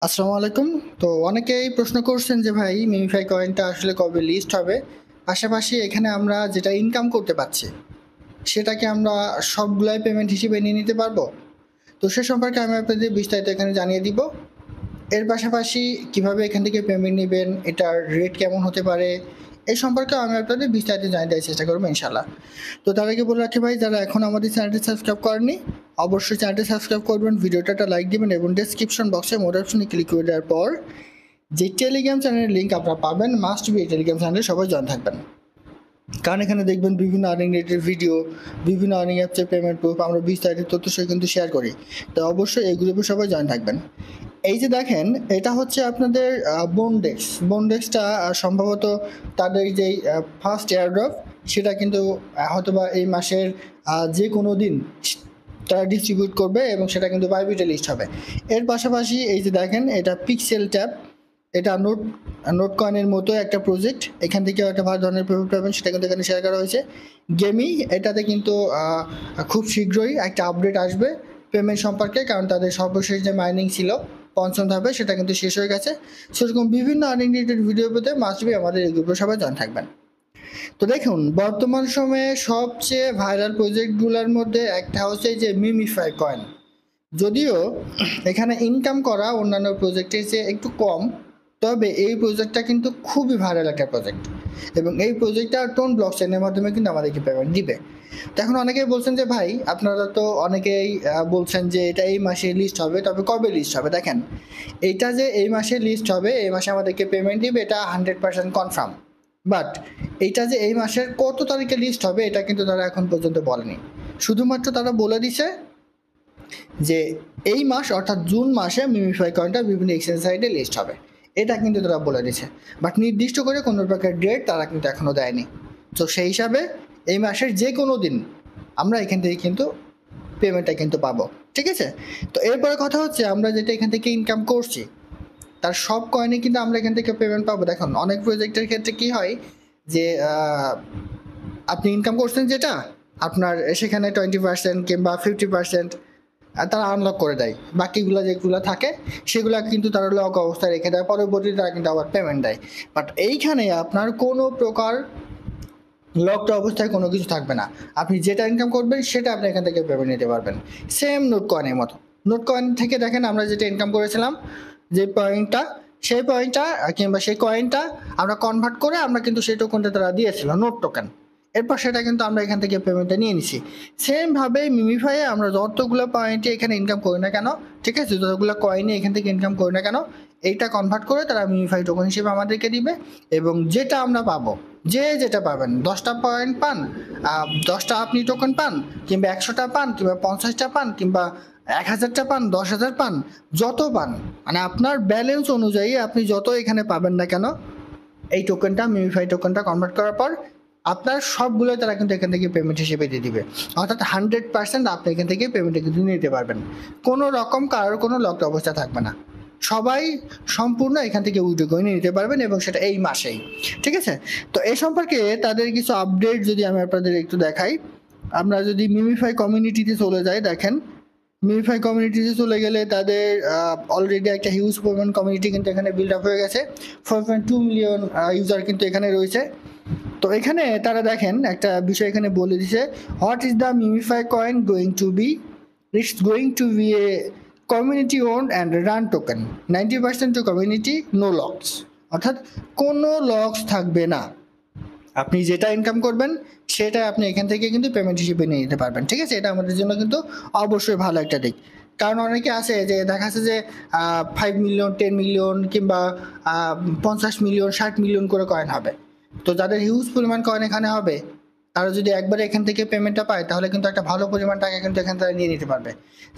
আসসালামু আলাইকুম। তো অনেকেই প্রশ্ন করছেন যে ভাই মিমিফাই কয়েনটা আসলে কবে লিস্ট হবে? পাশাপাশি এখানে আমরা যেটা ইনকাম করতে পারছি, সেটা কি আমরা সবগুলাই পেমেন্ট হিসেবে নিয়ে নিতে পারবো? তো সে সম্পর্কে আমি আপনাদের বিস্তারিত এখানে জানিয়ে দিব। এর পাশাপাশি কিভাবে এখান থেকে পেমেন্ট নিবেন, এটার রেট কেমন হতে পারে, এই সম্পর্কেও আমি আপনাদের বিস্তারিত জানিয়ে দেওয়ার চেষ্টা করবো ইনশাল্লাহ। তো তার আগে বলে রাখি ভাই, যারা এখন আমাদের চ্যানেলটি সাবস্ক্রাইব করেননি, অবশ্যই চ্যানেলটি সাবস্ক্রাইব করবেন, ভিডিওটা একটা লাইক দিবেন এবং ডেসক্রিপশন বক্সে মোর অপশনে ক্লিক করে দেওয়ার পর যে টেলিগ্রাম চ্যানেলের লিঙ্ক আপনারা পাবেন, মাস্ট বি এই টেলিগ্রাম চ্যানেলে সবাই জয়েন থাকবেন। কারণ এখানে দেখবেন বিভিন্ন আর্নিং রিলেটেড ভিডিও, বিভিন্ন আর্নিং অ্যাপসের পেমেন্ট প্রুফ আমরা বিস্তারিত তথ্য সহ কিন্তু শেয়ার করি। তো অবশ্যই এই গ্রুপে সবাই জয়েন থাকবেন। এই যে দেখেন, এটা হচ্ছে আপনাদের বোনডেক্স। বোনডেক্সটা সম্ভবত তাদের যেই ফার্স্ট এয়ারড্রপ, সেটা কিন্তু হয়তোবা এই মাসের যে কোনো দিন তারা ডিস্ট্রিবিউট করবে এবং সেটা কিন্তু বাইবিটে লিস্ট হবে। এর পাশাপাশি এই যে দেখেন, এটা পিক্সেল ট্যাপ, এটা নোট কয়েনের মতো একটা প্রজেক্ট। এখান থেকে একটা ভালো ধরনের পেমেন্ট পাবেন, সেটা কিন্তু এখানে শেয়ার করা হয়েছে। গেমি, এটাতে কিন্তু খুব শীঘ্রই একটা আপডেট আসবে পেমেন্ট সম্পর্কে, কারণ তাদের সর্বশেষ যে মাইনিং ছিল পঞ্চম ধাপে, সেটা কিন্তু শেষ হয়ে গেছে। সেরকম বিভিন্ন আর্নিং রিলেটেড ভিডিও পেতে মাস্ট বি আমাদের এই গ্রুপে সবাই জয়েন থাকবেন। তো দেখুন, বর্তমান সময়ে সবচেয়ে ভাইরাল প্রজেক্টগুলোর মধ্যে একটা হচ্ছে যে মিমিফাই কয়েন। যদিও এখানে ইনকাম করা অন্যান্য প্রজেক্টের চেয়ে একটু কম, তবে এই প্রজেক্টটা কিন্তু খুবই ভাইরাল একটা প্রজেক্ট এবং এই প্রজেক্টটা টোন ব্লকচেনের মাধ্যমে কিন্তু আমাদেরকে পেমেন্ট দিবে। তো এখন অনেকেই বলছেন যে ভাই, আপনারা তো অনেকেই বলছেন যে এটা এই মাসে লিস্ট হবে, তবে কবে লিস্ট হবে? দেখেন, এটা যে এই মাসে লিস্ট হবে, এই মাসে আমাদেরকে পেমেন্ট দিবে, এটা 100% কনফার্ম। বাট এইটা যে এই মাসের কত তারিখে লিস্ট হবে, এটা কিন্তু তারা এখন পর্যন্ত বলেনি। শুধুমাত্র তারা বলে দিছে যে এই মাস অর্থাৎ জুন মাসে মিমিফাই কয়েনটা বিভিন্ন এক্সচেঞ্জ সাইটে লিস্ট হবে, এটা কিন্তু তারা বলে দিচ্ছে। বাট নির্দিষ্ট করে কোনো প্রকার ডেট তারা কিন্তু এখনও দেয়নি। তো সেই হিসাবে এই মাসের যে কোনো দিন আমরা এখান থেকে কিন্তু পেমেন্টটা কিন্তু পাবো। ঠিক আছে? তো এরপরে কথা হচ্ছে, আমরা যেটা এখান থেকে ইনকাম করছি তার সব কয়েনে কিন্তু আমরা এখান থেকে পেমেন্ট পাবো। দেখুন, অনেক প্রজেক্টের ক্ষেত্রে কি হয় যে আপনি ইনকাম করছেন যেটা, আপনার সেখানে 20% কিংবা 50% তারা আনলক করে দেয়। বাকিগুলো যেগুলো থাকে সেগুলো কিন্তু তারা লক অবস্থায় রেখে দেয়, পরবর্তীতে তারা কিন্তু আবার পেমেন্ট দেয়। বাট এইখানে আপনার কোনো প্রকার লকড অবস্থায় কোনো কিছু থাকবে না। আপনি যেটা ইনকাম করবেন সেটা আপনি এখান থেকে পেমেন্ট নিতে পারবেন, সেম নোট কয়েনের মতো। নোট কয়েন থেকে দেখেন, আমরা যেটা ইনকাম করেছিলাম, যে পয়েন্টটা, সেই পয়েন্টটা কিংবা সেই কয়েনটা আমরা কনভার্ট করে আমরা কিন্তু সেই টোকেনটা তারা দিয়েছিল, নোট টোকেন। এরপর সেটা কিন্তু আমরা এখান থেকে পেমেন্টটা নিয়ে নিছি। সেমভাবে মিমিফাইয়ে আমরা যতগুলো পয়েন্টে এখানে ইনকাম করি না কেন, ঠিক আছে, যতগুলো কয়েনে এখান থেকে ইনকাম করি না কেন, এইটা কনভার্ট করে তারা মিমিফাই টোকেন হিসেবে আমাদেরকে দিবে। এবং যেটা আমরা পাবো, যে যেটা পাবেন, 10টা পয়েন্ট পান, 10টা আপনি টোকেন পান, কিংবা 100টা পান, কিংবা 50টা পান, কিংবা 1000টা পান, 10,000 পান, যত পান, মানে আপনার ব্যালেন্স অনুযায়ী আপনি যত এখানে পাবেন না কেন, এই টোকেনটা, মিমিফাই টোকেনটা কনভার্ট করার পর আপনার সবগুলো তারা কিন্তু এখান থেকে পেমেন্ট হিসেবে দিয়ে দিবে। অর্থাৎ 100% আপনি এখান থেকে পেমেন্টটা কিন্তু নিতে পারবেন। কোনো রকম কারোর কোনো লকড অবস্থা থাকবে না, সবাই সম্পূর্ণ এখান থেকে উইথড্র করে নিতে পারবেন এবং সেটা এই মাসেই। ঠিক আছে? তো এই সম্পর্কে তাদের কিছু আপডেট যদি আমি আপনাদের একটু দেখাই, আমরা যদি মিমিফাই কমিউনিটিতে চলে যাই, দেখেন মিমিফাই কমিউনিটিতে চলে গেলে তাদের অলরেডি একটা হিউজ পরিমাণ কমিউনিটি কিন্তু এখানে বিল্ড আপ হয়ে গেছে। 4.2 মিলিয়ন ইউজার কিন্তু এখানে রয়েছে। তো এখানে তারা দেখেন একটা বিষয় এখানে বলে দিছে, what is the MemeFi coin going to be? It's going to be a community owned and run token, 90% to community, no locks. অর্থাৎ কোনো লকস থাকবে না, আপনি যেটা ইনকাম করবেন সেটা আপনি এখান থেকে কিন্তু পেমেন্ট হিসেবে নিয়ে নিতে পারবেন। ঠিক আছে? এটা আমাদের জন্য কিন্তু অবশ্যই ভালো একটা দিক। কারণ অনেকে আছে যে দেখা যাচ্ছে যে 5 মিলিয়ন, 10 মিলিয়ন কিংবা 50 মিলিয়ন, 60 মিলিয়ন করে কয়েন হবে। তো যাদের হিউজ পরিমাণ কয়েন এখানে হবে, তারা যদি একবারে এখান থেকে পেমেন্টটা পায়, তাহলে কিন্তু একটা ভালো পরিমাণ টাকা কিন্তু এখান থেকে নিয়ে নিতে পারবে।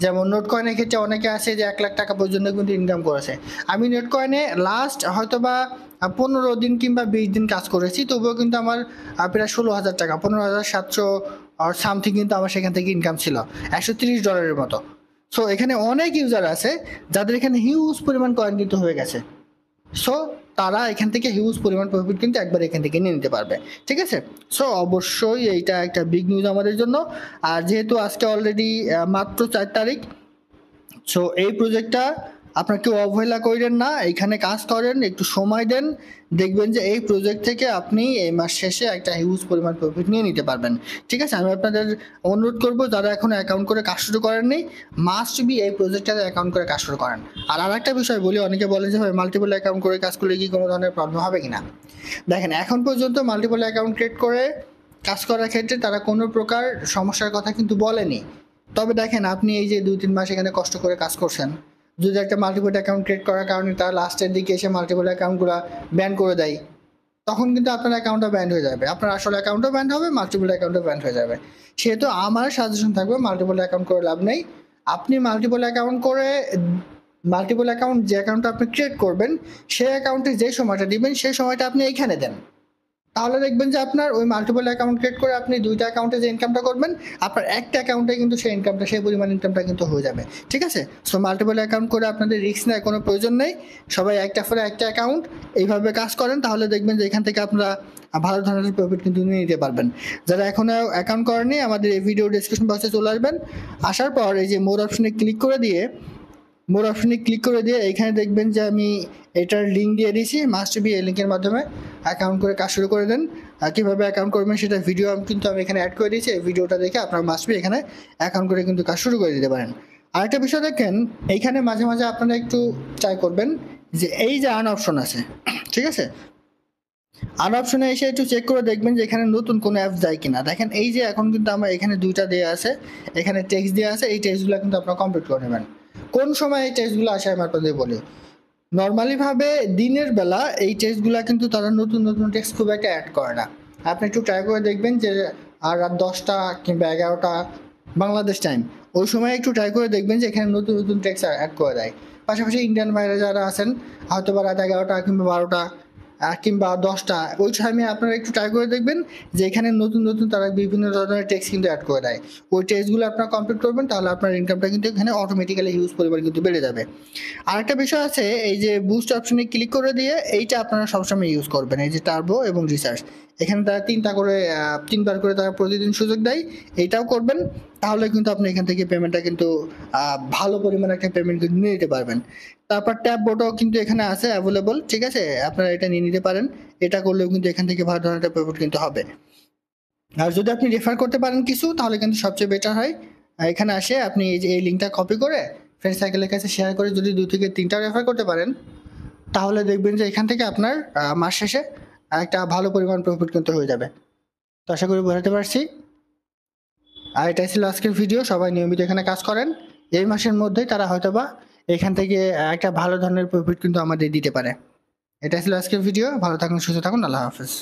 যেমন নোট কয়েনের ক্ষেত্রে অনেকে আছে যে 1 লাখ টাকা পর্যন্ত কিন্তু ইনকাম করেছে। আমি নোট কয়েনে লাস্ট হয়তো বা 15 দিন কিংবা 20 দিন কাজ করেছি, তবুও কিন্তু আমার প্রায় 16,000 টাকা, 15,700 সামথিং কিন্তু আমার সেখান থেকে ইনকাম ছিল, $130 মতো। সো এখানে অনেক ইউজার আছে যাদের এখানে হিউজ পরিমাণ কয়েন কিন্তু হয়ে গেছে। সো তারা এখান থেকে হিউজ পরিমাণ প্রফিট কিন্তু একবার এখান থেকে নিয়ে নিতে পারবে। ঠিক আছে? সো অবশ্যই এইটা একটা বিগ নিউজ আমাদের জন্য। আর যেহেতু আজকে অলরেডি মাত্র 4 তারিখ, সো এই প্রজেক্টটা আপনার কেউ অবহেলা করেন না, এখানে কাজ করেন, একটু সময় দেন, দেখবেন যে এই প্রজেক্ট থেকে আপনি এই মাস শেষে একটা হিউজ পরিমাণ প্রফিট নিয়ে নিতে পারবেন। ঠিক আছে, আমি আপনাদের অনুরোধ করব যারা এখনো অ্যাকাউন্ট করে কাজ শুরু করেননি, মাস্ট বি এই প্রজেক্টটাতে অ্যাকাউন্ট করে কাজ শুরু করেন। আর আরেকটা বিষয় বলি, অনেকে বলে যে ভাই মাল্টিপল অ্যাকাউন্ট করে কাজ করলে কি কোনো ধরনের প্রবলেম হবে কিনা। দেখেন, এখন পর্যন্ত মাল্টিপল অ্যাকাউন্ট ক্রিয়েট করে কাজ করার ক্ষেত্রে তারা কোনো প্রকার সমস্যার কথা কিন্তু বলেনি। তবে দেখেন, আপনি এই যে 2-3 মাস এখানে কষ্ট করে কাজ করছেন, যদি একটা মাল্টিপল অ্যাকাউন্ট ক্রিয়েট করার কারণে তারা লাস্টের দিকে এসে মাল্টিপল অ্যাকাউন্টগুলো ব্যান করে দেয়, তখন কিন্তু আপনার অ্যাকাউন্টটা ব্যান্ড হয়ে যাবে, আপনার আসল অ্যাকাউন্টও ব্যান্ড হবে, মাল্টিপল অ্যাকাউন্টও ব্যান্ড হয়ে যাবে। সেহেতু আমার সাজেশন থাকবে মাল্টিপল অ্যাকাউন্ট করে লাভ নেই। আপনি মাল্টিপল অ্যাকাউন্ট করে, মাল্টিপল অ্যাকাউন্ট যে অ্যাকাউন্টটা আপনি ক্রিয়েট করবেন সেই অ্যাকাউন্টে যে সময়টা দিবেন সেই সময়টা আপনি এইখানে দেন। তাহলে দেখবেন যে আপনার ওই মাল্টিপল অ্যাকাউন্ট ক্রিয়েট করে আপনি 2টা অ্যাকাউন্টে যে ইনকামটা করবেন, আপনার একটা অ্যাকাউন্টে কিন্তু সেই ইনকামটা, সেই পরিমাণ ইনকামটা কিন্তু হয়ে যাবে। ঠিক আছে, সো মাল্টিপল অ্যাকাউন্ট করে আপনাদের রিস্ক নেওয়ার কোনো প্রয়োজন নেই। সবাই একটা ফলে একটা অ্যাকাউন্ট এইভাবে কাজ করেন, তাহলে দেখবেন যে এখান থেকে আপনারা ভালো ধরনের প্রফিট কিন্তু নিয়ে নিতে পারবেন। যারা এখনও অ্যাকাউন্ট করেনি, আমাদের এই ভিডিও ডিসক্রিপশন বক্সে চলে আসবেন। আসার পর এই যে মোর অপশনে ক্লিক করে দিয়ে এখানে দেখবেন যে আমি এটার লিঙ্ক দিয়ে দিয়েছি, মাস্ট বি এই লিঙ্কের মাধ্যমে অ্যাকাউন্ট করে কাজ শুরু করে দেন। কীভাবে অ্যাকাউন্ট করবেন সেটা ভিডিও কিন্তু আমি এখানে অ্যাড করে দিয়েছি, এই ভিডিওটা দেখে আপনারা মাস্ট বি এখানে অ্যাকাউন্ট করে কিন্তু কাজ শুরু করে দিতে পারেন। আরেকটা বিষয় দেখেন, এইখানে মাঝে মাঝে আপনারা একটু ট্রাই করবেন যে এই যে আর্ন অপশন আছে, ঠিক আছে, আর্ন অপশনে এসে একটু চেক করে দেখবেন যে এখানে নতুন কোনো অ্যাপ যায় কিনা। দেখেন এই যে এখন কিন্তু আমার এখানে 2টা দেওয়া আছে, এখানে টেক্সট দেওয়া আছে, এই টেক্সটগুলো কিন্তু আপনারা কমপ্লিট করে নেবেন। কোন সময় এই টেস্টগুলো আসে আমি আপনাদের বলি। নর্মালিভাবে দিনের বেলা এই টেস্টগুলো কিন্তু তারা নতুন নতুন টেক্সট খুব একটা অ্যাড করে না। আপনি একটু ট্রাই করে দেখবেন যে আর রাত 10টা কিংবা 11টা বাংলাদেশ টাইম, ওই সময় একটু ট্রাই করে দেখবেন যে এখানে নতুন নতুন টেক্সট অ্যাড করে দেয়। পাশাপাশি ইন্ডিয়ান বাইরে যারা আছেন, হয়তো বা রাত 11টা কিংবা 12টা কিংবা 10টা, ওই টাইমে আপনারা একটু ট্রাই করে দেখবেন যে এখানে নতুন নতুন তারা বিভিন্ন ধরনের টেক্সট কিন্তু অ্যাড করে দেয়। ওই টেক্সটগুলো আপনারা কমপ্লিট করবেন, তাহলে আপনার ইনকামটা কিন্তু এখানে অটোমেটিক্যালি হিউজ পরিমাণ কিন্তু বেড়ে যাবে। আরেকটা বিষয় আছে, এই যে বুস্ট অপশনে ক্লিক করে দিয়ে এইটা আপনারা সবসময় ইউজ করবেন, এই যে টার্বো এবং রিসার্চ, এখানে তারা 3বার করে তারা প্রতিদিন সুযোগ দেয়, এইটাও করবেন। তাহলে কিন্তু আপনি এখান থেকে পেমেন্টটা কিন্তু ভালো পরিমাণে একটা পেমেন্ট কিন্তু নিয়ে নিতে পারবেন। তারপর ট্যাব বোর্ডও কিন্তু এখানে আছে অ্যাভেলেবল, ঠিক আছে, আপনারা এটা নিয়ে নিতে পারেন। এটা করলেও কিন্তু এখান থেকে ভালো ধরনের একটা প্রফিট কিন্তু হবে। আর যদি আপনি রেফার করতে পারেন কিছু, তাহলে কিন্তু সবচেয়ে বেটার হয়। এখানে আসে আপনি এই যে এই লিঙ্কটা কপি করে ফ্রেন্ড সার্কেলের কাছে শেয়ার করে যদি 2 থেকে 3টা রেফার করতে পারেন, তাহলে দেখবেন যে এখান থেকে আপনার মাস শেষে একটা ভালো পরিমাণ প্রফিট কিন্তু হয়ে যাবে। তো আশা করি বোঝাতে পারছি। আর এটাই ছিল আজকের ভিডিও। সবাই নিয়মিত এখানে কাজ করেন, এই মাসের মধ্যেই তারা হয়তোবা এখান থেকে একটা ভালো ধরনের প্রফিট কিন্তু আমাদের দিতে পারে। এটাই ছিল আজকের ভিডিও। ভালো থাকুন, সুস্থ থাকুন, আল্লাহ হাফেজ।